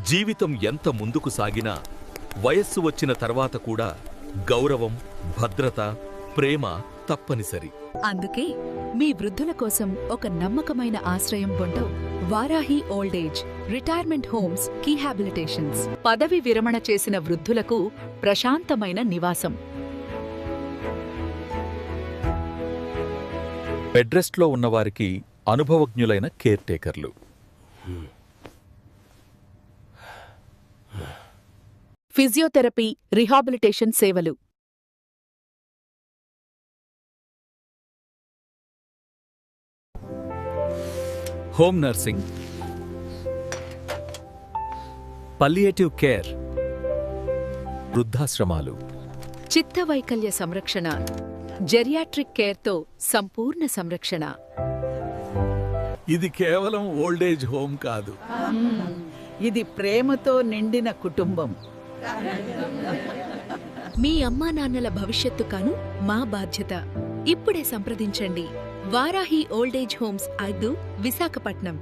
జీవితం ఎంత ముందుకు సాగినా వయస్సు వచ్చిన తర్వాత కూడా గౌరవం, భద్రత, ప్రేమ తప్పనిసరి. అందుకే మీ వృద్ధుల కోసం ఒక నమ్మకమైన ఆశ్రయం పొందో Varahi old age retirement homes rehabilitations. పదవి విరమణ చేసిన వృద్ధులకు ప్రశాంతమైన నివాసం. బెడ్ రెస్ట్లో ఉన్నవారికి అనుభవజ్ఞులైన కేర్ టేకర్లు. ఫిజియోథెరపీ, రీహాబిలిటేషన్ సేవలు. హోమ్ నర్సింగ్, పల్లియేటివ్ కేర్, వృద్ధాశ్రమాలు, చిత్తవైకల్య సంరక్షణ, జెరియాట్రిక్ కేర్తో సంపూర్ణ సంరక్షణ. ఇది కేవలం ఓల్డేజ్ హోమ్ కాదు, ఇది ప్రేమతో నిండిన కుటుంబం. మీ అమ్మానాన్నల భవిష్యత్తు కాను మా బాధ్యత. ఇప్పుడే సంప్రదించండి. Varahi old age homes 5, Visakhapatnam.